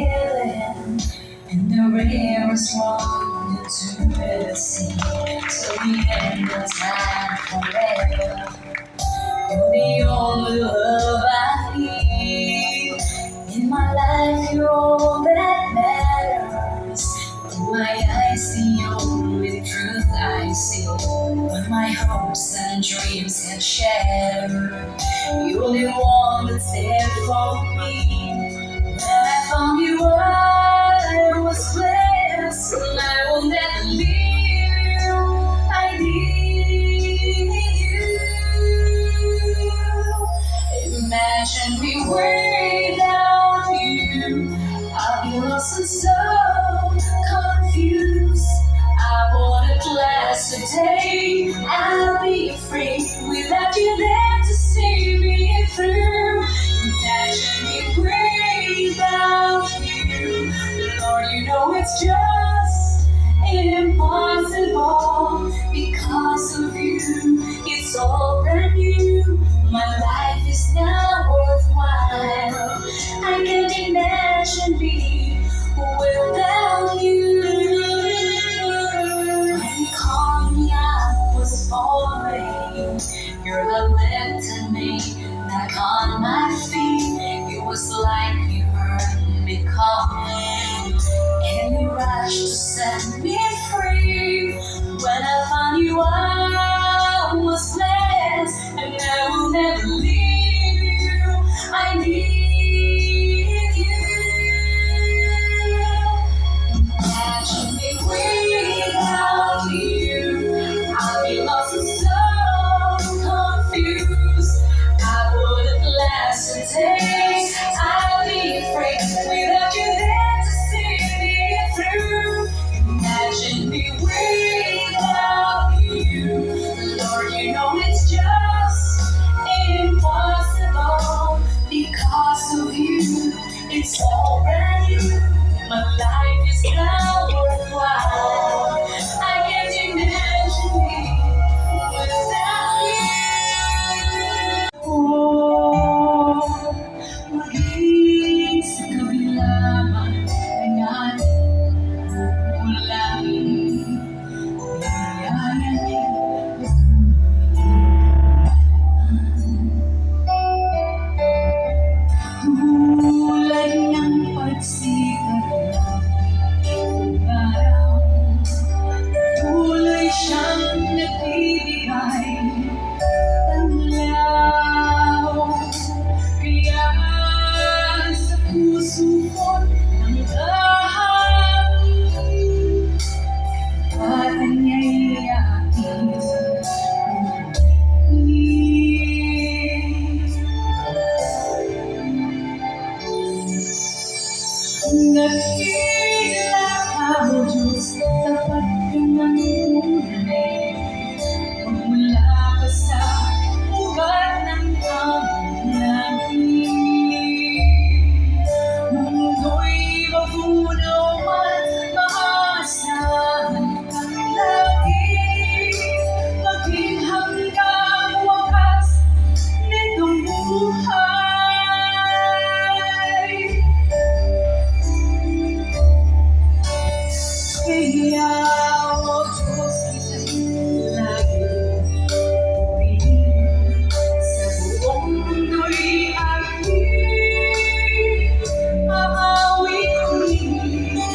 heaven, and the rivers run into the sea. Till the end of time forever, you're the only love I need. In my life, you're all that matters. In my eyes, the only truth I see. When my hopes and dreams get shattered, you're the one that's there for me. When I found you, I was blessed, and I will never leave you. I need you. Imagine me without you. I'll be lost and so confused. I wouldn't last a day. I'll be free without you there to see me through. Imagine me without you. Lord, you know it's just impossible. Because of you, it's all brand new. My life is now worthwhile. I can't imagine me without you. When you called me, I was falling. Your love lifted me back on my feet. It was like you heard me calling, and you rushed to set me free. When I found you, I was blessed, and I will never leave you. I need you. Imagine me without you. I'll be lost and so confused. I wouldn't last a day. I'll be afraid without you there to see me through. Imagine me without you. Lord, you know it's just impossible. Because of you, it's all brand new. My life is now worthwhile. I can't imagine me without you. Oh, maging sa kabilang ng ating ulan. Biyaya niya tulad ng pagsikat ng araw. Tuloy siyang nagbibigay ng law. Kaya sa puso ko ang lahat at kanya'y aking Nakikita ka, O Diyos, tapat ka ng tunay. Magmula ka sa ugat ng aming langit. Mundo'y mabunaw man, maasahan kang lagi. Maging hanggang wakas nitong buhay. Kaya, O Diyos, kita'y laging purihin. Sa buong mundo'y aking aawitin.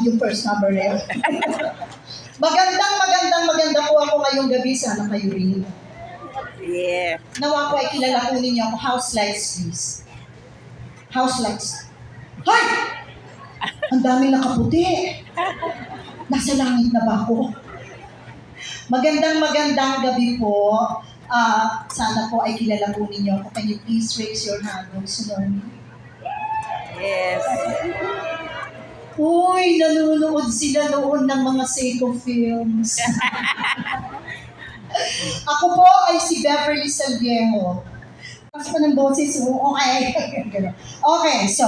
yung first number na yun. Maganda po ako ngayong gabi. Sana kayo rin. Yeah. Nawa po ay kilala po ninyo ako. House lights, please. House lights. Hay! Ang daming nakaputi. Nasa langit na ba ako? Magandang gabi po. Sana po ay kilala po ninyo ako. Can you please raise your hand? Yes. Uy, nanonood sila noon ng mga Seiko films. Ako po ay si Beverly Salviejo. Pas pa ng boses, okay. Okay, so,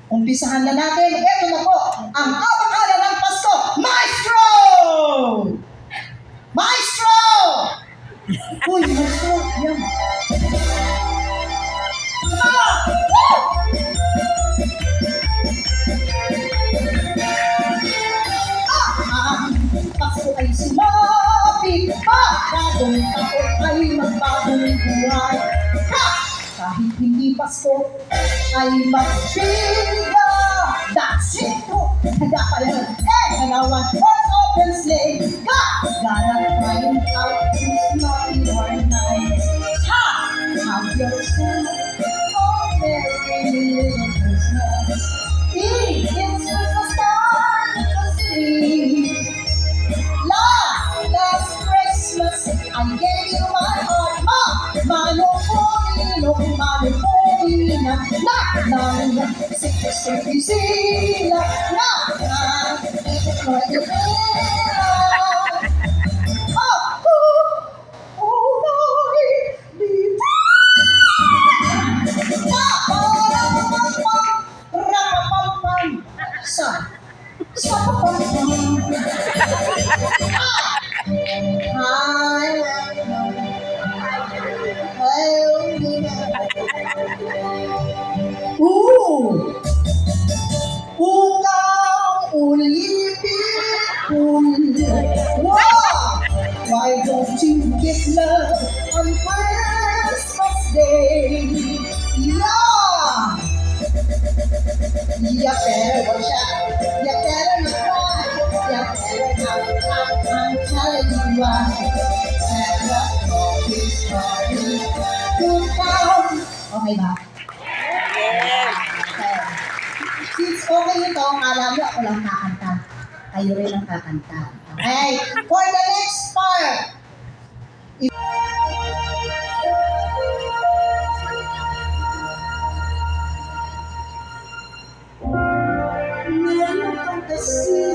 umpisahan na natin. Ito na po, ang abakala ng Pasko, Maestro! Maestro! Uy, Maestro, yan. Pasko ay sumapit pa, bagong taon ay magbagong buhay. Ha! Kahit hindi Pasko ay magbiga. That's it po. Handa pa lang. Halawan horse open sleigh. Gana flying out to snowy warm nights. Ha! Have yourself a merry little Christmas. It's Christmas time to see. Last Christmas, I gave you my heart, ma. Manupuri na nang sikasiki sila na Ukang ulipin. Wow! Why don't you get love on Christmas Day? Yeah! You better watch out. You better not cry. You better not cry. I'm telling you why. Santa Claus is coming to town. Okay ba? Yes. Okay. Since okay ito, kala nyo ako lang kakanta. Kayo rin ang kakanta. Okay? For the next part, meron kang kasi